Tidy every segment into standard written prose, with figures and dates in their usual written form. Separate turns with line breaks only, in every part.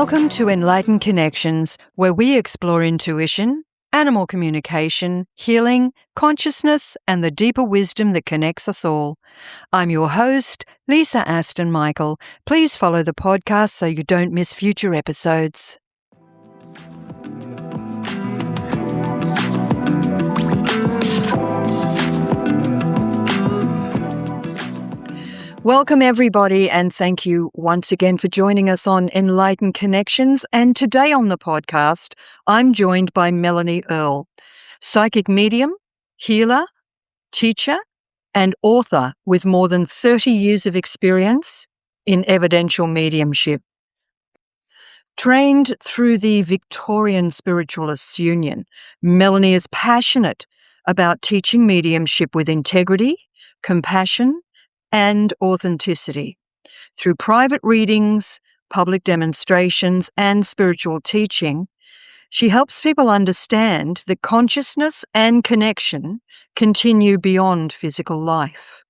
Welcome to Enlightened Connections, where we explore intuition, animal communication, healing, consciousness, and the deeper wisdom that connects us all. I'm your host, Lisa Aston Michael. Please follow the podcast so you don't miss future episodes. Welcome, everybody, and thank you once again for joining us on Enlightened Connections. And today on the podcast, I'm joined by Melanie Earl, psychic medium, healer, teacher, and author with more than 30 years of experience in evidential mediumship. Trained through the Victorian Spiritualists Union, Melanie is passionate about teaching mediumship with integrity, compassion, and authenticity. Through private readings, public demonstrations, and spiritual teaching, she helps people understand that consciousness and connection continue beyond physical life.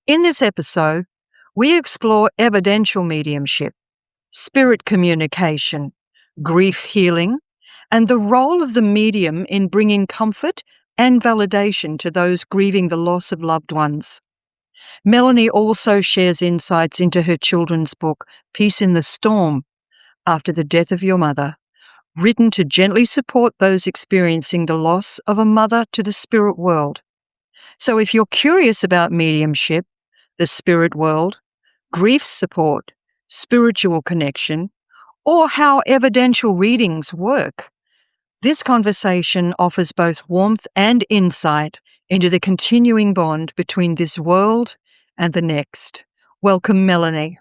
In this episode, we explore evidential mediumship, spirit communication, grief healing, and the role of the medium in bringing comfort and validation to those grieving the loss of loved ones. Melanie also shares insights into her children's book, Peace in the Storm, After the Death of Your Mother, written to gently support those experiencing the loss of a mother to the spirit world. So if you're curious about mediumship, the spirit world, grief support, spiritual connection, or how evidential readings work, this conversation offers both warmth and insight into the continuing bond between this world and the next. Welcome, Melanie.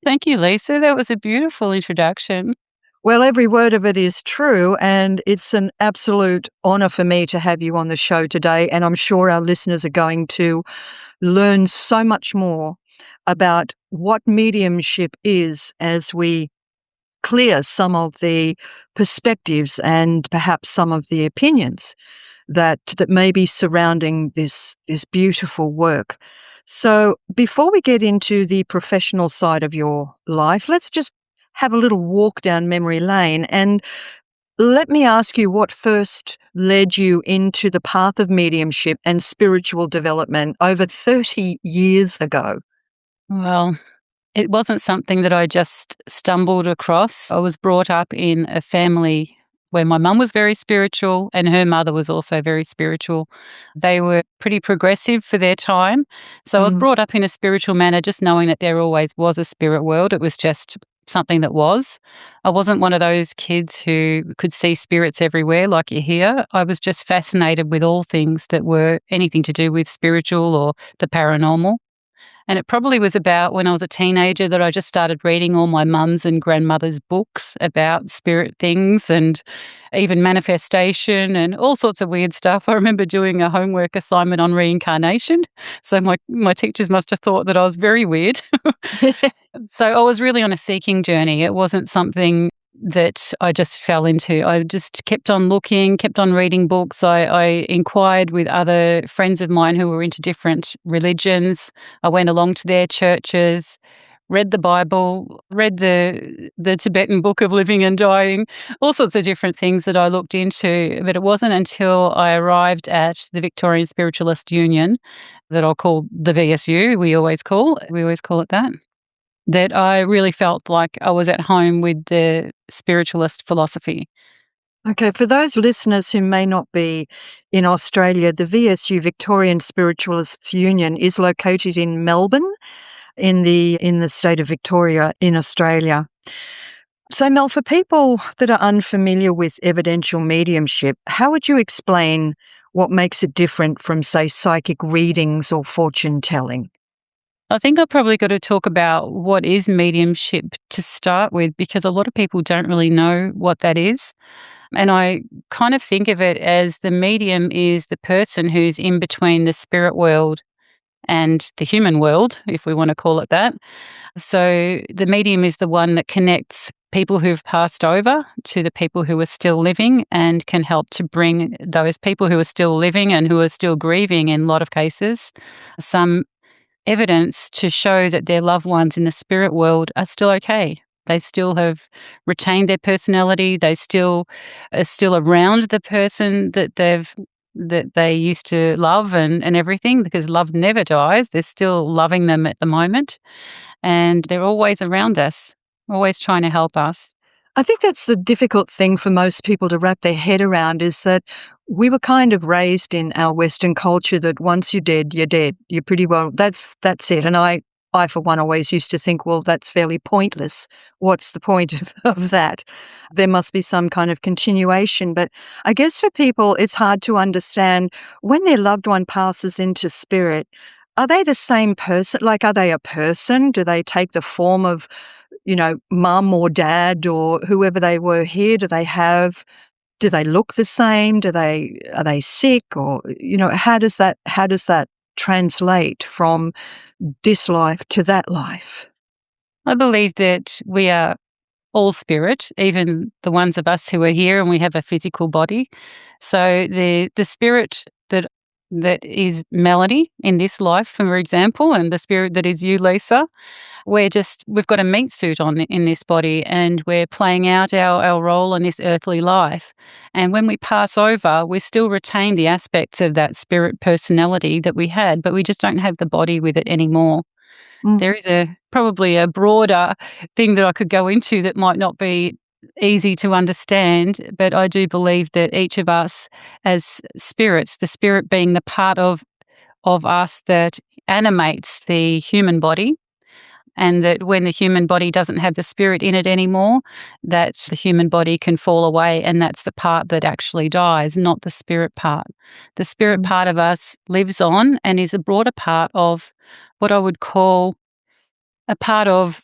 Thank you, Lisa. That was a beautiful introduction.
Well, every word of it is true, and it's an absolute honor for me to have you on the show today, and I'm sure our listeners are going to learn so much more about what mediumship is as we clear some of the perspectives and perhaps some of the opinions that may be surrounding this beautiful work. So before we get into the professional side of your life, let's just have a little walk down memory lane, and let me ask you what first led you into the path of mediumship and spiritual development over 30 years ago.
Well, it wasn't something that I just stumbled across. I was brought up in a family where my mum was very spiritual and her mother was also very spiritual. They were pretty progressive for their time. So I was brought up in a spiritual manner, just knowing that there always was a spirit world. It was just something that was. I wasn't one of those kids who could see spirits everywhere like you hear. I was just fascinated with all things that were anything to do with spiritual or the paranormal. And it probably was about when I was a teenager that I just started reading all my mum's and grandmother's books about spirit things and even manifestation and all sorts of weird stuff. I remember doing a homework assignment on reincarnation. So my teachers must have thought that I was very weird. So I was really on a seeking journey. It wasn't something that I just fell into. I just kept on looking, kept on reading books. I inquired with other friends of mine who were into different religions. I went along to their churches, read the Bible, read the Tibetan Book of Living and Dying, all sorts of different things that I looked into. But it wasn't until I arrived at the Victorian Spiritualist Union, that I'll call the VSU, we always call it that I really felt like I was at home with the spiritualist philosophy.
Okay, for those listeners who may not be in Australia, the VSU, Victorian Spiritualists Union, is located in Melbourne, in the state of Victoria in Australia. So Mel, for people that are unfamiliar with evidential mediumship, how would you explain what makes it different from, say, psychic readings or fortune telling?
I think I've probably got to talk about what is mediumship to start with, because a lot of people don't really know what that is. And I kind of think of it as the medium is the person who's in between the spirit world and the human world, if we want to call it that. So the medium is the one that connects people who've passed over to the people who are still living and can help to bring those people who are still living and who are still grieving, in a lot of cases, some evidence to show that their loved ones in the spirit world are still okay. They still have retained their personality. They still are still around the person that they used to love and everything, because love never dies. They're still loving them at the moment, and they're always around us, always trying to help us.
I think that's the difficult thing for most people to wrap their head around, is that we were kind of raised in our Western culture that once you're dead, you're dead. You're pretty well, that's it. And I, for one, always used to think, well, that's fairly pointless. What's the point of that? There must be some kind of continuation. But I guess for people, it's hard to understand when their loved one passes into spirit, are they the same person? Like, are they a person? Do they take the form of, mum or dad or whoever they were here? Do they look the same? Are they sick? Or, how does that translate from this life to that life?
I believe that we are all spirit, even the ones of us who are here and we have a physical body. So the spirit that is Melanie in this life, for example, and the spirit that is you, Lisa, we've got a meat suit on in this body, and we're playing out our role in this earthly life. And when we pass over, we still retain the aspects of that spirit personality that we had, but we just don't have the body with it anymore.
Mm.
There is probably a broader thing that I could go into that might not be easy to understand, but I do believe that each of us as spirits, the spirit being the part of us that animates the human body, and that when the human body doesn't have the spirit in it anymore, that the human body can fall away, and that's the part that actually dies, not the spirit part. The spirit part of us lives on and is a broader part of what I would call a part of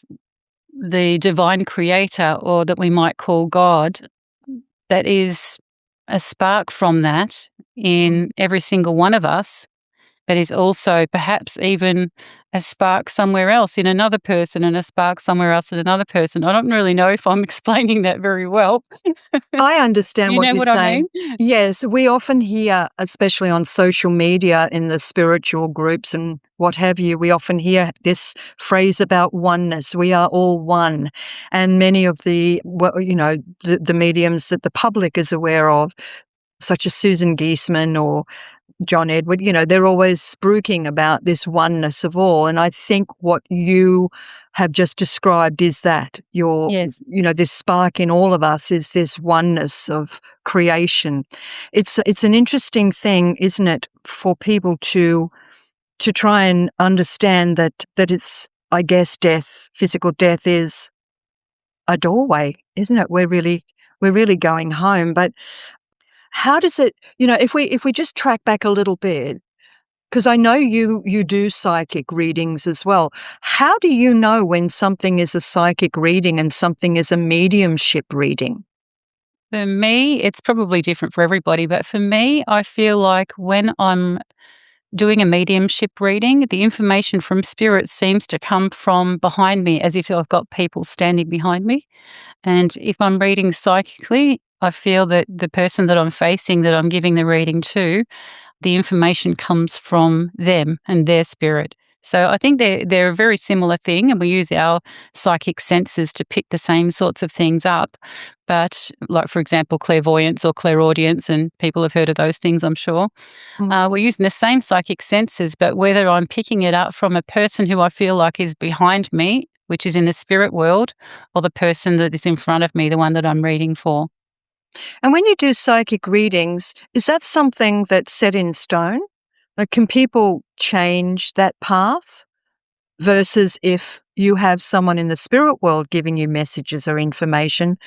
the divine creator, or that we might call God, that is a spark from that in every single one of us, but is also perhaps even a spark somewhere else in another person, and a spark somewhere else in another person. I don't really know if I'm explaining that very well.
I understand
You
what
know
you're
what I mean?
saying. Yes, we often hear, especially on social media in the spiritual groups and what have you, we often hear this phrase about oneness. We are all one. And many of the mediums that the public is aware of, such as Susan Geisman or John Edward, they're always spruiking about this oneness of all. And I think what you have just described is that
Yes.
this spark in all of us is this oneness of creation. It's an interesting thing, isn't it, for people to try and understand that it's, I guess, physical death is a doorway, isn't it? We're really going home. But how does it, if we just track back a little bit, because I know you do psychic readings as well. How do you know when something is a psychic reading and something is a mediumship reading?
For me, it's probably different for everybody, but for me, I feel like when I'm doing a mediumship reading, the information from spirit seems to come from behind me, as if I've got people standing behind me. And if I'm reading psychically, I feel that the person that I'm facing, that I'm giving the reading to, the information comes from them and their spirit. So I think they're a very similar thing, and we use our psychic senses to pick the same sorts of things up. But, like, for example, clairvoyance or clairaudience, and people have heard of those things, I'm sure. We're using the same psychic senses, but whether I'm picking it up from a person who I feel like is behind me, which is in the spirit world, or the person that is in front of me, the one that I'm reading for.
And when you do psychic readings, is that something that's set in stone? Like, can people change that path? Versus if you have someone in the spirit world giving you messages or information,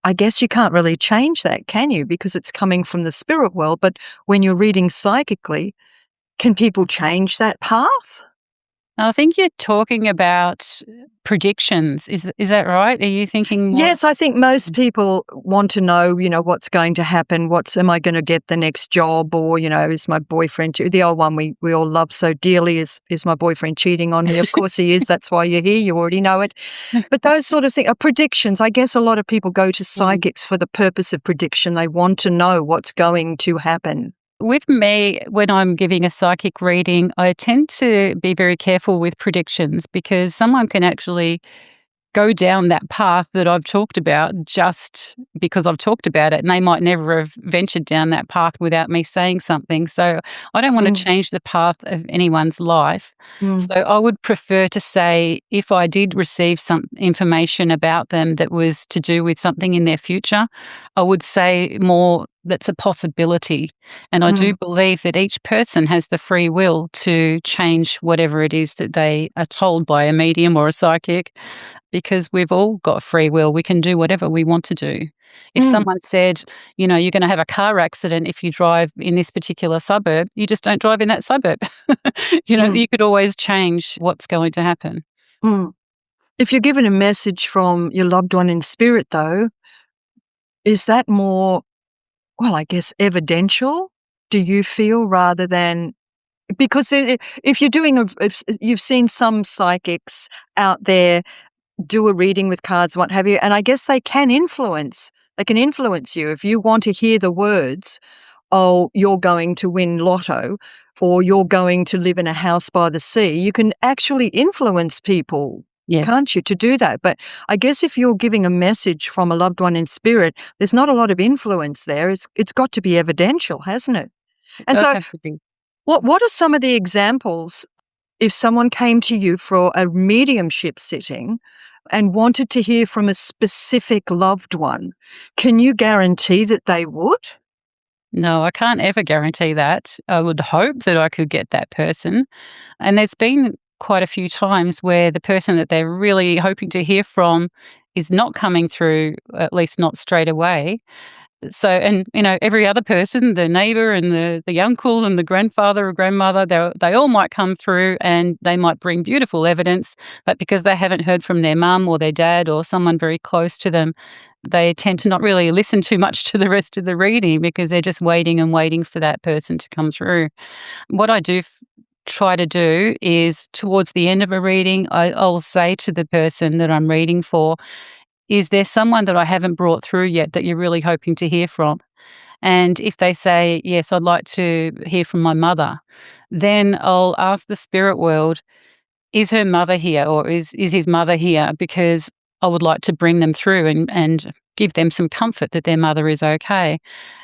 I guess you can't really change that, can you? Because it's coming from the spirit world. But when you're reading psychically, can people change that path?
Now, I think you're talking about predictions. Is that right? Are you thinking more?
Yes, I think most people want to know, what's going to happen. Am I going to get the next job? Or, is my boyfriend, the old one we all love so dearly, is my boyfriend cheating on me? Of course he is. That's why you're here. You already know it. But those sort of things are predictions. I guess a lot of people go to psychics for the purpose of prediction. They want to know what's going to happen.
With me, when I'm giving a psychic reading, I tend to be very careful with predictions, because someone can actually go down that path that I've talked about just because I've talked about it, and they might never have ventured down that path without me saying something. So I don't want to
Mm,
change the path of anyone's life.
mm,
So I would prefer to say, if I did receive some information about them that was to do with something in their future, I would say more that's a possibility. And I do
mm,
believe that each person has the free will to change whatever it is that they are told by a medium or a psychic, because we've all got free will. We can do whatever we want to do. If
mm,
someone said, you're going to have a car accident if you drive in this particular suburb, you just don't drive in that suburb.
mm,
You could always change what's going to happen.
mm. If you're given a message from your loved one in spirit, though, is that more, well, I guess, evidential? Do you feel rather than because if you're doing if you've seen some psychics out there do a reading with cards, what have you, and I guess they can influence. They can influence you if you want to hear the words, "Oh, you're going to win lotto," or "You're going to live in a house by the sea." You can actually influence people,
Yes,
can't you, to do that? But I guess if you're giving a message from a loved one in spirit, there's not a lot of influence there. It's got to be evidential, hasn't it?
it
And
does
so,
have to be.
what are some of the examples if someone came to you for a mediumship sitting and wanted to hear from a specific loved one? Can you guarantee that they would?
No, I can't ever guarantee that. I would hope that I could get that person. And there's been quite a few times where the person that they're really hoping to hear from is not coming through, at least not straight away. So, and every other person, the neighbor and the uncle and the grandfather or grandmother, they all might come through and they might bring beautiful evidence, but because they haven't heard from their mum or their dad or someone very close to them, they tend to not really listen too much to the rest of the reading because they're just waiting and waiting for that person to come through. What I do try to do is towards the end of a reading, I'll say to the person that I'm reading for, is there someone that I haven't brought through yet that you're really hoping to hear from? And if they say, yes, I'd like to hear from my mother, then I'll ask the spirit world, is her mother here or is his mother here? Because I would like to bring them through and give them some comfort that their mother is okay.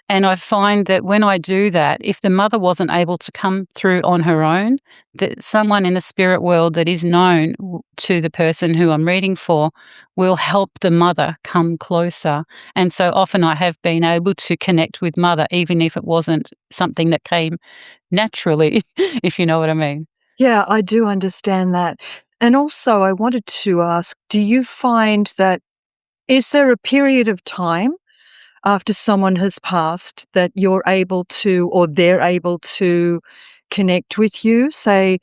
And I find that when I do that, if the mother wasn't able to come through on her own, that someone in the spirit world that is known to the person who I'm reading for will help the mother come closer. And so often I have been able to connect with mother, even if it wasn't something that came naturally, if you know what I mean.
Yeah, I do understand that. And also, I wanted to ask, do you find that is there a period of time after someone has passed that you're able to or they're able to connect with you? Say,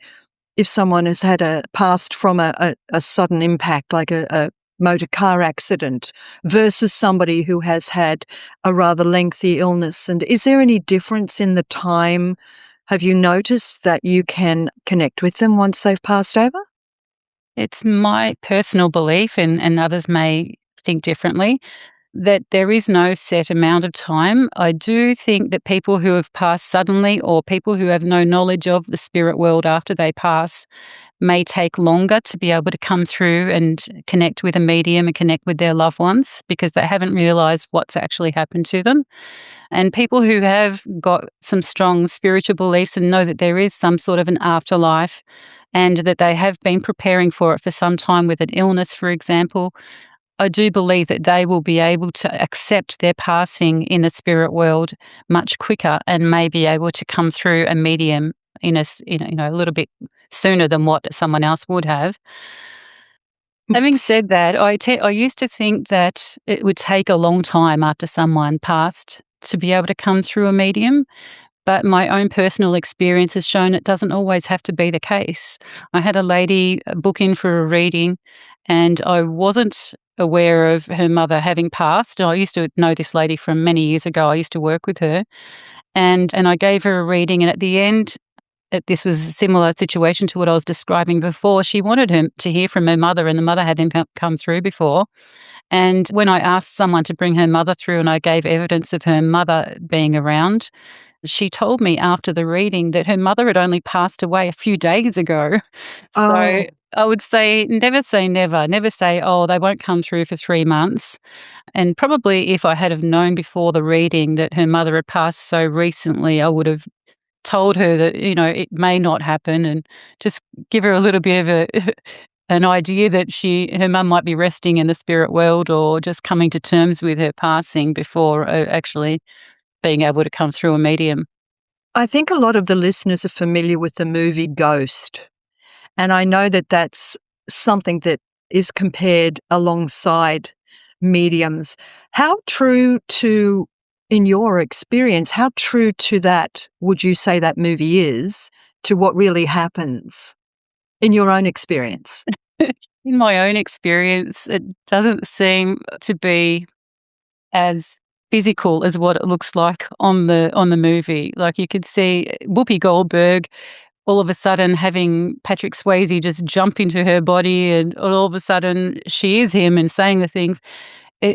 if someone has had a passed from a sudden impact like a motor car accident versus somebody who has had a rather lengthy illness, and is there any difference in the time? Have you noticed that you can connect with them once they've passed over?
It's my personal belief, and others may think differently, that there is no set amount of time. I do think that people who have passed suddenly or people who have no knowledge of the spirit world after they pass may take longer to be able to come through and connect with a medium and connect with their loved ones because they haven't realized what's actually happened to them. And people who have got some strong spiritual beliefs and know that there is some sort of an afterlife and that they have been preparing for it for some time with an illness, for example, I do believe that they will be able to accept their passing in the spirit world much quicker and may be able to come through a medium a little bit sooner than what someone else would have. Having said that, I used to think that it would take a long time after someone passed to be able to come through a medium, but my own personal experience has shown it doesn't always have to be the case. I had a lady book in for a reading, and I wasn't aware of her mother having passed. I used to know this lady from many years ago. I used to work with her, and I gave her a reading, and at the end, this was a similar situation to what I was describing before. She wanted him to hear from her mother, and the mother hadn't come through before. And when I asked someone to bring her mother through, and I gave evidence of her mother being around, she told me after the reading that her mother had only passed away a few days ago. So
Oh.
I would say never. Never say, "Oh, they won't come through for 3 months." And probably if I had have known before the reading that her mother had passed so recently, I would have told her that, it may not happen, and just give her a little bit of a an idea that her mum might be resting in the spirit world or just coming to terms with her passing before, actually being able to come through a medium.
I think a lot of the listeners are familiar with the movie Ghost, and I know that that's something that is compared alongside mediums. How true to in your experience, how true to that would you say that movie is to what really happens in your own experience?
In my own experience, it doesn't seem to be as physical as what it looks like on the movie. Like, you could see Whoopi Goldberg all of a sudden having Patrick Swayze just jump into her body, and all of a sudden she is him and saying the things.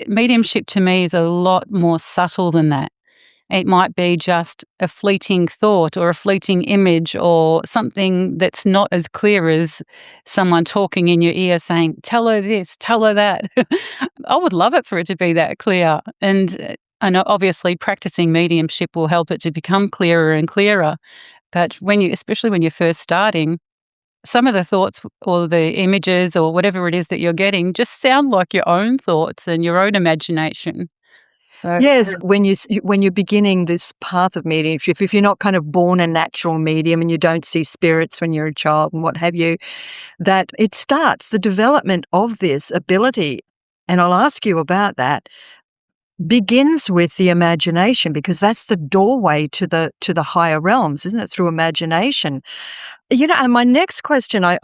Mediumship to me is a lot more subtle than that. It might be just a fleeting thought or a fleeting image or something that's not as clear as someone talking in your ear saying, "Tell her this, tell her that." I would love it for it to be that clear. I know obviously practicing mediumship will help it to become clearer and clearer. But especially when you're first starting, some of the thoughts or the images or whatever it is that you're getting just sound like your own thoughts and your own imagination. So it's
Yes, when you're beginning this path of mediumship, if you're not kind of born a natural medium and you don't see spirits when you're a child and what have you, that it starts the development of this ability, and I'll ask you about that, begins with the imagination, because that's the doorway to the higher realms, isn't it? Through imagination. And my next question I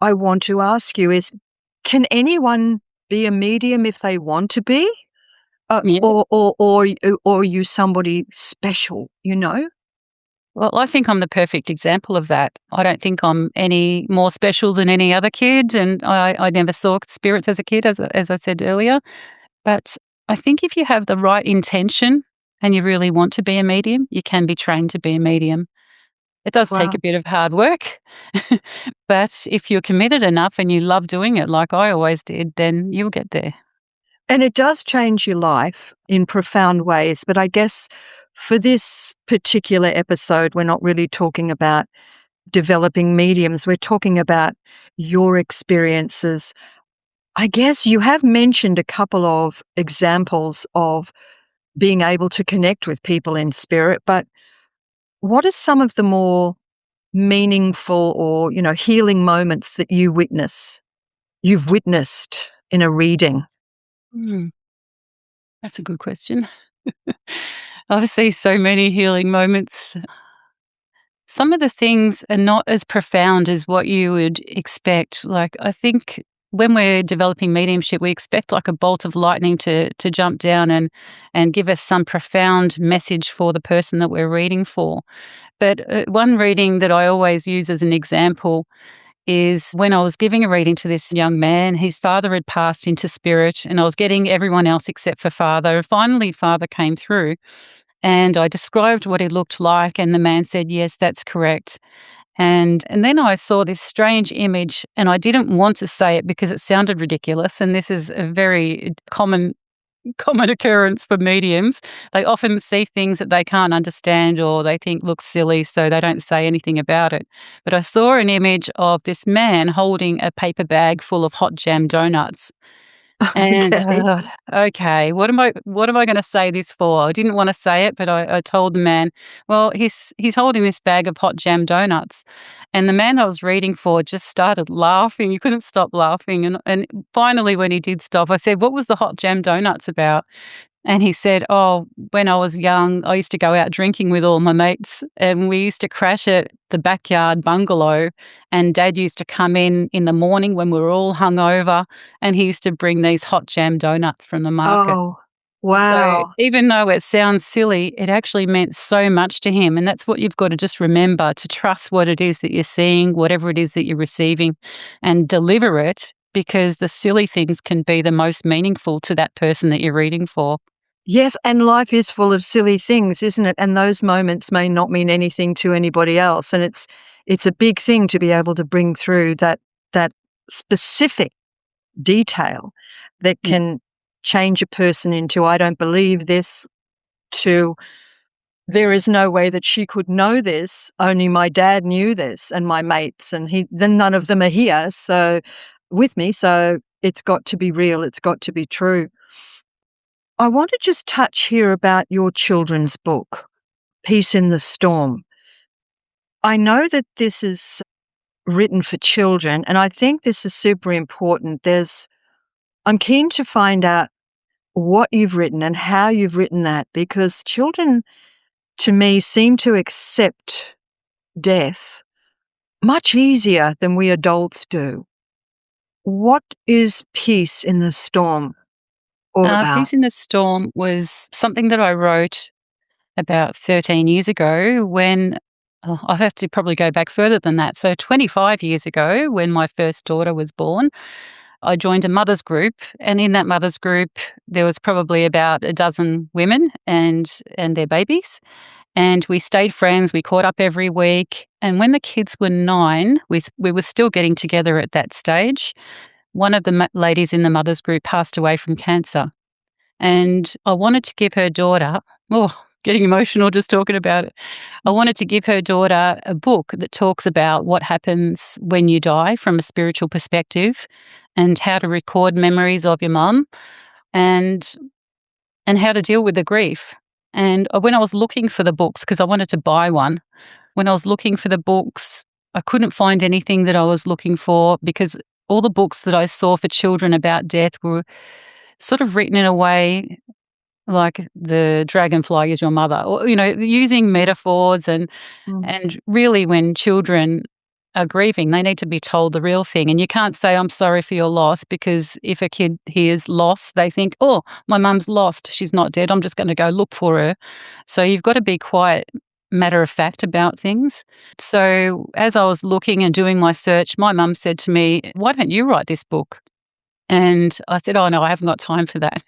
want to ask you is, can anyone be a medium if they want to be?
yeah.
Or are you somebody special, you know?
Well, I think I'm the perfect example of that. I don't think I'm any more special than any other kid, and I never saw spirits as a kid, as I said earlier. But I think if you have the right intention and you really want to be a medium, you can be trained to be a medium. It does take
Wow.
a bit of hard work, but if you're committed enough and you love doing it like I always did, then you'll get there.
And it does change your life in profound ways, but I guess for this particular episode, we're not really talking about developing mediums, we're talking about your experiences. I guess you have mentioned a couple of examples of being able to connect with people in spirit, but what are some of the more meaningful or, healing moments that you've witnessed in a reading?
Mm, that's a good question. Obviously, so many healing moments. Some of the things are not as profound as what you would expect. Like, I think when we're developing mediumship, we expect like a bolt of lightning to jump down and give us some profound message for the person that we're reading for. But one reading that I always use as an example is when I was giving a reading to this young man. His father had passed into spirit, and I was getting everyone else except for father. Finally, father came through, and I described what he looked like, and the man said, "Yes, that's correct." And then I saw this strange image, and I didn't want to say it because it sounded ridiculous. And this is a very common occurrence for mediums. They often see things that they can't understand or they think look silly, so they don't say anything about it. But I saw an image of this man holding a paper bag full of hot jam donuts. And I
Okay.
thought, "Okay, what am I gonna say this for?" I didn't wanna say it, but I told the man, "Well, he's holding this bag of hot jam donuts." And the man I was reading for just started laughing. He couldn't stop laughing, and finally, when he did stop, I said, "What was the hot jam donuts about?" And he said, "Oh, when I was young, I used to go out drinking with all my mates, and we used to crash at the backyard bungalow, and Dad used to come in the morning when we were all hungover, and he used to bring these hot jam donuts from the market."
Oh,
So
wow.
even though it sounds silly, it actually meant so much to him, and that's what you've got to just remember, to trust what it is that you're seeing, whatever it is that you're receiving, and deliver it, because the silly things can be the most meaningful to that person that you're reading for.
Yes, and life is full of silly things, isn't it? And those moments may not mean anything to anybody else, and it's a big thing to be able to bring through that specific detail that
Yeah.
can change a person into, I don't believe this, to there is no way that she could know this, only my dad knew this and my mates, and then none of them are here with me, so it's got to be real, it's got to be true. I want to just touch here about your children's book, Peace in the Storm. I know that this is written for children, and I think this is super important. I'm keen to find out what you've written and how you've written that, because children, to me, seem to accept death much easier than we adults do. What is Peace in the Storm all about?
Peace in the Storm was something that I wrote about 13 years ago when I have to probably go back further than that. So 25 years ago, when my first daughter was born, I joined a mother's group, and in that mother's group, there was probably about a dozen women and their babies. And we stayed friends. We caught up every week. And when the kids were 9, we were still getting together at that stage. One of the ladies in the mother's group passed away from cancer. And I wanted to give her daughter, getting emotional just talking about it. I wanted to give her daughter a book that talks about what happens when you die from a spiritual perspective, and how to record memories of your mum, and how to deal with the grief. And when I was looking for the books, because I wanted to buy one, when I was looking for the books, I couldn't find anything that I was looking for, because all the books that I saw for children about death were sort of written in a way like the dragonfly is your mother, or, using metaphors. And
Mm.
really, when children are grieving, they need to be told the real thing. And you can't say, I'm sorry for your loss, because if a kid hears loss, they think, oh, my mum's lost. She's not dead. I'm just going to go look for her. So you've got to be quite matter of fact about things. So as I was looking and doing my search, my mum said to me, why don't you write this book? And I said, oh, no, I haven't got time for that.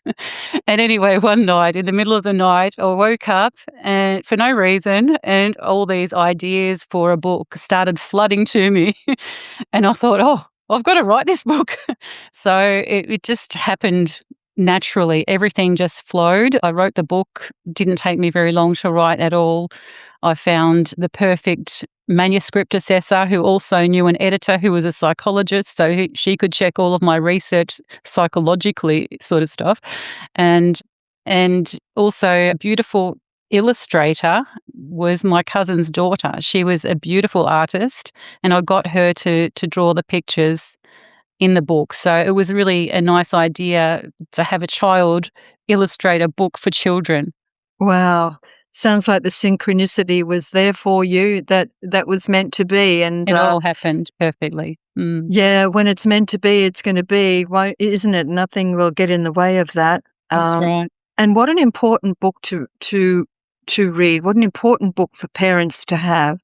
And anyway, one night, in the middle of the night, I woke up and for no reason, and all these ideas for a book started flooding to me. And I thought, oh, I've got to write this book. So it just happened naturally. Everything just flowed. I wrote the book. Didn't take me very long to write at all. I found the perfect manuscript assessor who also knew an editor who was a psychologist, so she could check all of my research psychologically, sort of stuff. And also a beautiful illustrator was my cousin's daughter. She was a beautiful artist, and I got her to draw the pictures in the book. So it was really a nice idea to have a child illustrate a book for children.
Wow. Sounds like the synchronicity was there for you, that was meant to be. And
It all happened perfectly.
yeah, when it's meant to be, it's going to be, isn't it? Nothing will get in the way of that.
That's right.
And what an important book to read. What an important book for parents to have,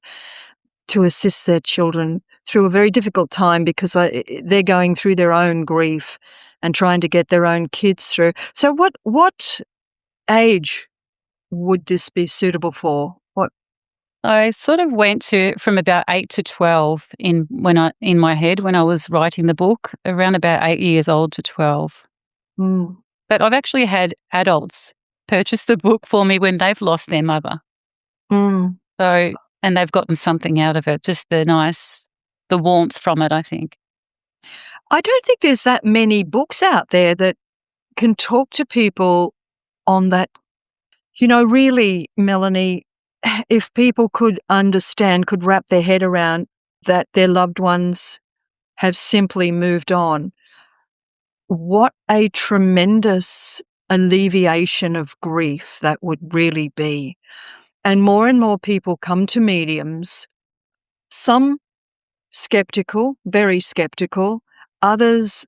to assist their children through a very difficult time, because they're going through their own grief and trying to get their own kids through. So what age would this be suitable for? What?
I sort of went from about 8 to 12 in my head when I was writing the book, around about 8 years old to 12.
Mm.
But I've actually had adults purchase the book for me when they've lost their mother.
Mm.
So, and they've gotten something out of it, just the warmth from it, I think.
I don't think there's that many books out there that can talk to people on that. Really, Melanie, if people could understand, could wrap their head around that their loved ones have simply moved on, what a tremendous alleviation of grief that would really be. And more people come to mediums, some skeptical, very skeptical, others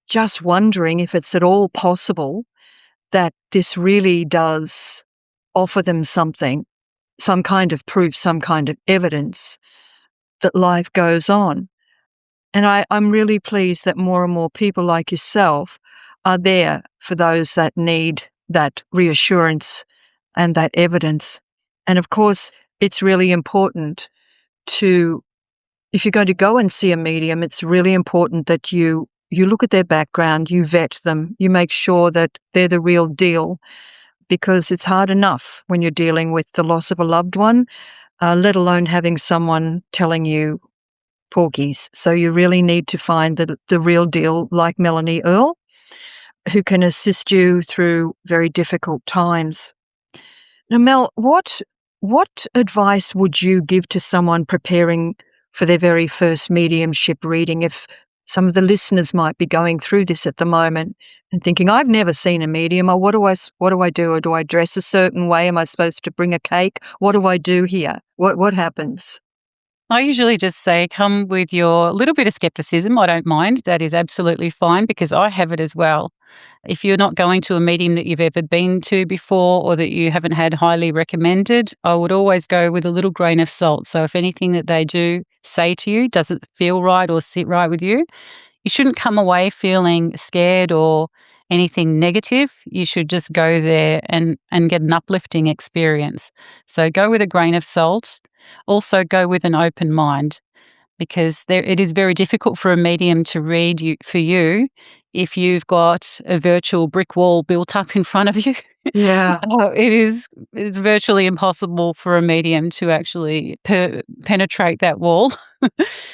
just wondering if it's at all possible that this really does offer them something, some kind of proof, some kind of evidence that life goes on. And I'm really pleased that more and more people like yourself are there for those that need that reassurance and that evidence. And of course, it's really important to if you're going to go and see a medium, it's really important that you look at their background, you vet them, you make sure that they're the real deal, because it's hard enough when you're dealing with the loss of a loved one, let alone having someone telling you porkies. So you really need to find the real deal, like Melanie Earl, who can assist you through very difficult times. Now, Mel, what advice would you give to someone preparing for their very first mediumship reading, if some of the listeners might be going through this at the moment and thinking, I've never seen a medium, or what do I do? Or do I dress a certain way? Am I supposed to bring a cake? What do I do here? What happens?
I usually just say, come with your little bit of skepticism. I don't mind. That is absolutely fine, because I have it as well. If you're not going to a medium that you've ever been to before, or that you haven't had highly recommended, I would always go with a little grain of salt. So if anything that they do say to you doesn't feel right or sit right with you, you shouldn't come away feeling scared or anything negative. You should just go there and get an uplifting experience. So go with a grain of salt. Also go with an open mind, because it is very difficult for a medium to read for you if you've got a virtual brick wall built up in front of you.
Yeah.
It's virtually impossible for a medium to actually penetrate that wall.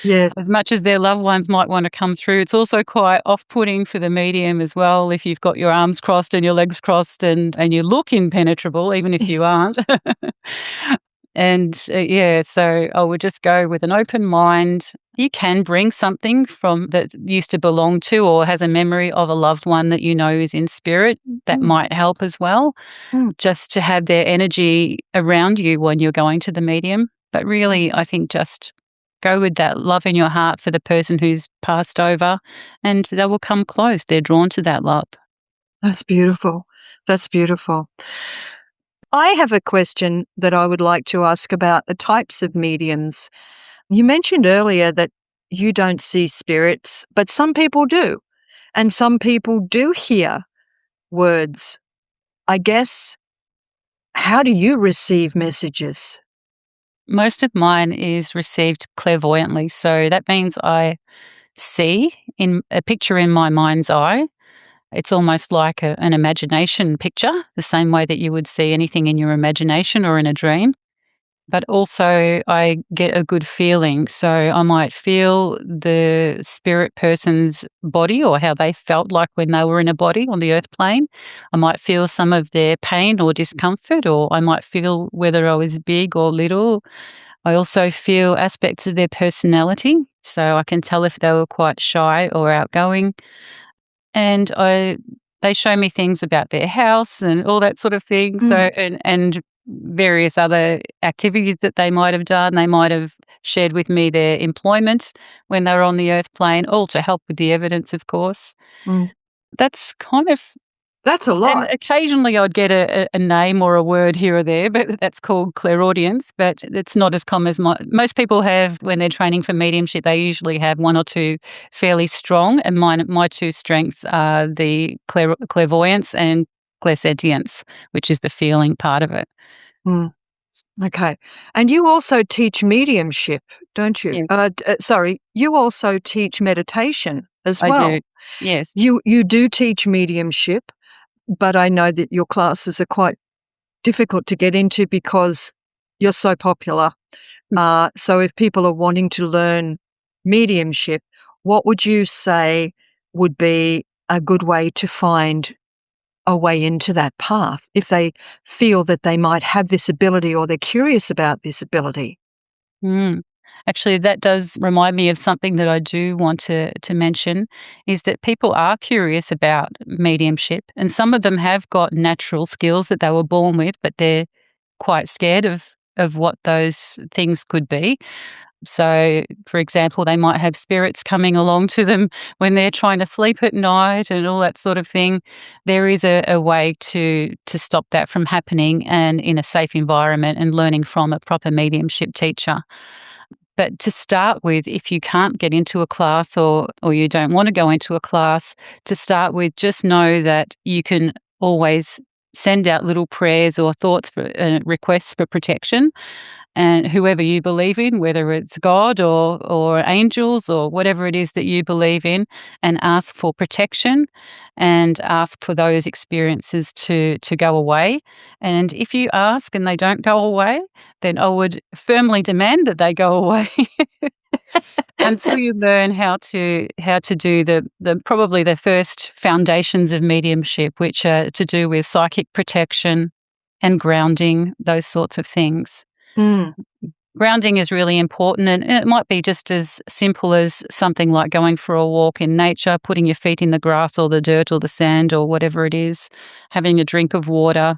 Yes.
As much as their loved ones might want to come through, it's also quite off-putting for the medium as well if you've got your arms crossed and your legs crossed and you look impenetrable, even if you aren't. And so I would just go with an open mind. You can bring something from that used to belong to or has a memory of a loved one that you know is in spirit. That might help as well, just to have their energy around you when you're going to the medium. But really, I think just go with that love in your heart for the person who's passed over, and they will come close. They're drawn to that love.
That's beautiful. That's beautiful. I have a question that I would like to ask about the types of mediums. You mentioned earlier that you don't see spirits, but some people do. And some people do hear words. I guess, how do you receive messages?
Most of mine is received clairvoyantly. So that means I see in a picture in my mind's eye. It's almost like an imagination picture, the same way that you would see anything in your imagination or in a dream. But also, I get a good feeling. So I might feel the spirit person's body, or how they felt like when they were in a body on the earth plane. I might feel some of their pain or discomfort, or I might feel whether I was big or little. I also feel aspects of their personality. So I can tell if they were quite shy or outgoing. And they show me things about their house and all that sort of thing. So and various other activities that they might have done. They might have shared with me their employment when they were on the earth plane, all to help with the evidence, of course. That's kind of
That's a
and
lot.
occasionally I'd get a name or a word here or there, but that's called clairaudience. But it's not as common as most people have when they're training for mediumship. They usually have one or two fairly strong, and my two strengths are the clairvoyance and clairsentience, which is the feeling part of it.
Okay. And you also teach mediumship, don't you?
Yes.
Sorry, you also teach meditation as
I
well.
do. Yes.
You do teach mediumship, but I know that your classes are quite difficult to get into because you're so popular. So if people are wanting to learn mediumship, what would you say would be a good way to find a way into that path if they feel that they might have this ability or they're curious about this ability?
Mm. Actually, that does remind me of something that I do want to mention, is that people are curious about mediumship, and some of them have got natural skills that they were born with, but they're quite scared of what those things could be. So, for example, they might have spirits coming along to them when they're trying to sleep at night and all that sort of thing. There is a way to stop that from happening, and in a safe environment, and learning from a proper mediumship teacher. But to start with, if you can't get into a class, or you don't want to go into a class, to start with, just know that you can always send out little prayers or thoughts for requests for protection. and whoever you believe in, whether it's God or angels or whatever it is that you believe in, and ask for protection and ask for those experiences to go away. And if you ask and they don't go away, then I would firmly demand that they go away. Until you learn how to do the probably the first foundations of mediumship, which are to do with psychic protection and grounding, those sorts of things.
Mm.
Grounding is really important, and it might be just as simple as something like going for a walk in nature, putting your feet in the grass or the dirt or the sand or whatever it is, having a drink of water,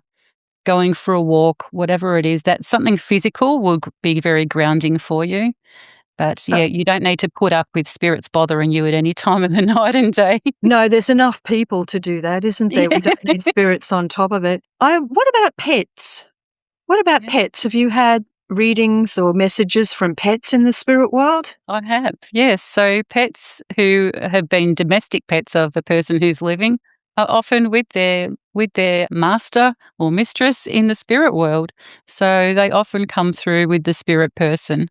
going for a walk, whatever it is. That something physical will be very grounding for you. But yeah, you don't need to put up with spirits bothering you at any time of the night and day.
No, there's enough people to do that, isn't there?
Yeah.
We don't need spirits on top of it. What about pets? What about
Yeah.
pets? Have you had readings or messages from pets in the spirit world?
I have, yes. So pets who have been domestic pets of the person who's living are often with their master or mistress in the spirit world. So they often come through with the spirit person.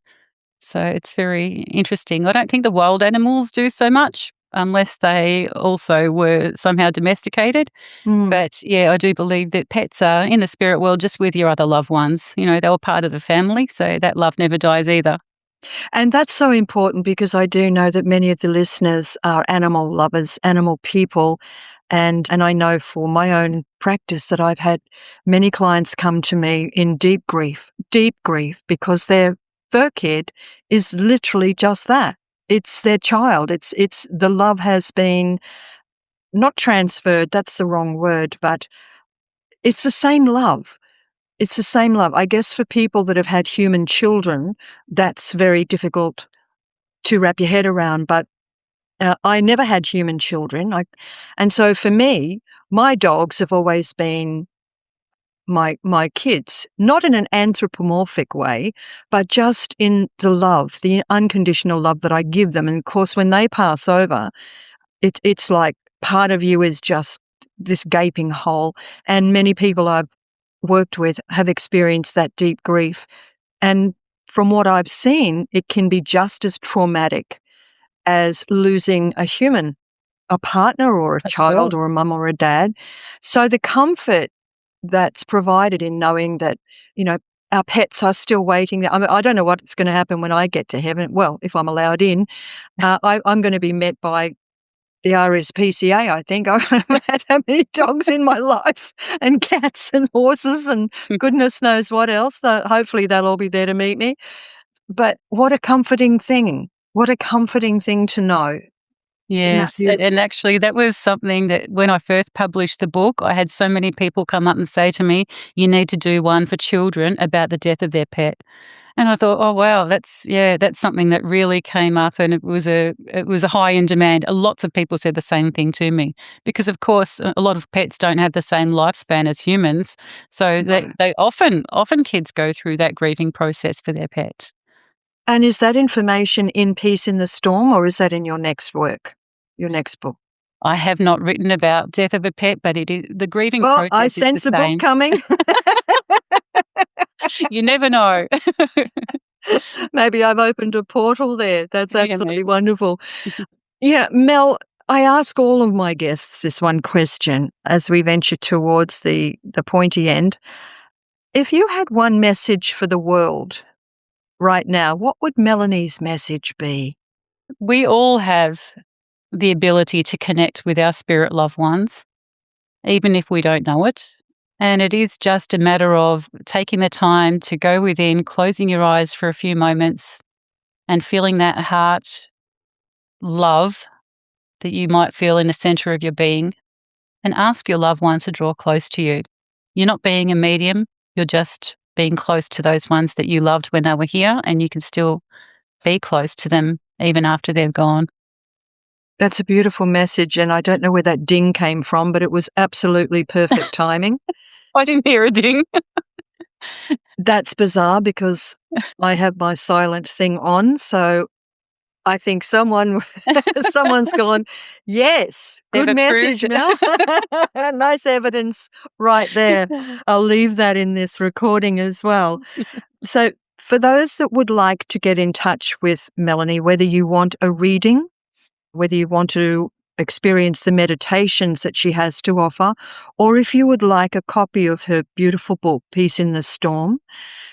So it's very interesting. I don't think the wild animals do so much unless they also were somehow domesticated.
Mm.
But yeah, I do believe that pets are in the spirit world just with your other loved ones. You know, they were part of the family, so that love never dies either.
And that's so important because I do know that many of the listeners are animal lovers, animal people. And I know for my own practice that I've had many clients come to me in deep grief, because their fur kid is literally just that. It's their child. It's the love has been not transferred, that's the wrong word, but it's the same love. It's the same love. I guess for people that have had human children, that's very difficult to wrap your head around, but I never had human children. And so for me, my dogs have always been my kids, not in an anthropomorphic way, but just in the love, the unconditional love that I give them. And of course, when they pass over, it's like part of you is just this gaping hole. And many people I've worked with have experienced that deep grief. And from what I've seen, it can be just as traumatic as losing a human, a partner or a
Of
child
course.
or a mum or a dad. So the comfort that's provided in knowing that, our pets are still waiting. I mean, I don't know what's going to happen when I get to heaven. Well, if I'm allowed in, I'm going to be met by the RSPCA, I think. I've had how many dogs in my life and cats and horses and goodness knows what else. Hopefully they'll all be there to meet me. But what a comforting thing. What a comforting thing to know. Isn't that
Yes,
beautiful?
and actually that was something that when I first published the book, I had so many people come up and say to me, "You need to do one for children about the death of their pet." And I thought, "Oh, wow, that's something that really came up, and it was a high in demand." Lots of people said the same thing to me because, of course, a lot of pets don't have the same lifespan as humans, so
No.
they often kids go through that grieving process for their pet.
And is that information in Peace in the Storm, or is that in your next work, your next book?
I have not written about death of a pet, but it is the grieving
Well, I
process is the
sense a book
same.
coming.
You never know.
Maybe I've opened a portal there. That's
Yeah,
absolutely
maybe.
wonderful. Yeah, Mel, I ask all of my guests this one question as we venture towards the pointy end. If you had one message for the world right now, what would Melanie's message be?
We all have the ability to connect with our spirit loved ones, even if we don't know it. And it is just a matter of taking the time to go within, closing your eyes for a few moments, and feeling that heart love that you might feel in the center of your being, and ask your loved ones to draw close to you. You're not being a medium, you're just being close to those ones that you loved when they were here, and you can still be close to them even after they're gone.
That's a beautiful message, and I don't know where that ding came from, but it was absolutely perfect timing.
I didn't hear a ding.
That's bizarre because I have my silent thing on, so I think someone's gone, "Yes, good
They've
message,
approved.
Mel." Nice evidence right there. I'll leave that in this recording as well. So For those that would like to get in touch with Melanie, whether you want a reading, whether you want to experience the meditations that she has to offer, or if you would like a copy of her beautiful book, Peace in the Storm,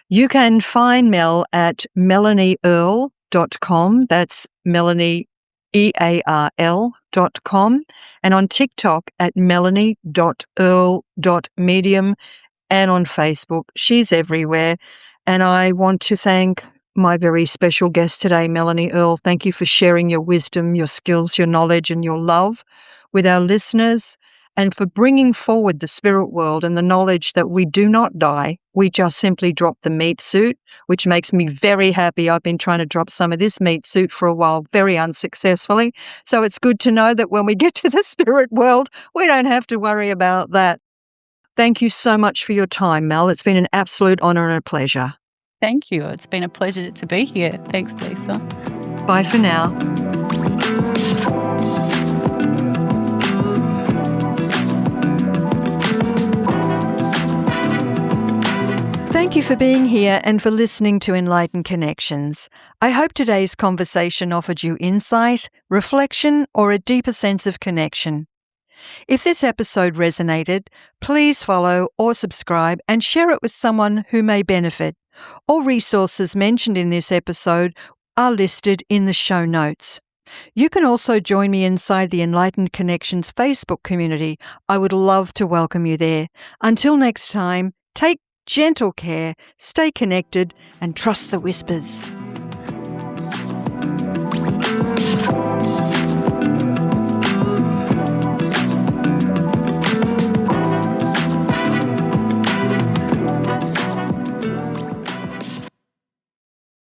you can find Mel at melanieearl.com. That's Melanie, EARL.com, and on TikTok at melanie.earl.medium, and on Facebook. She's everywhere. And I want to thank my very special guest today, Melanie Earl. Thank you for sharing your wisdom, your skills, your knowledge, and your love with our listeners, and for bringing forward the spirit world and the knowledge that we do not die. We just simply drop the meat suit, which makes me very happy. I've been trying to drop some of this meat suit for a while, very unsuccessfully. So it's good to know that when we get to the spirit world, we don't have to worry about that. Thank you so much for your time, Mel. It's been an absolute honor and a pleasure.
Thank you. It's been a pleasure to be here. Thanks, Lisa.
Bye for now. Thank you for being here and for listening to Enlightened Connections. I hope today's conversation offered you insight, reflection, or a deeper sense of connection. If this episode resonated, please follow or subscribe and share it with someone who may benefit. All resources mentioned in this episode are listed in the show notes. You can also join me inside the Enlightened Connections Facebook community. I would love to welcome you there. Until next time, take gentle care, stay connected, and trust the whispers.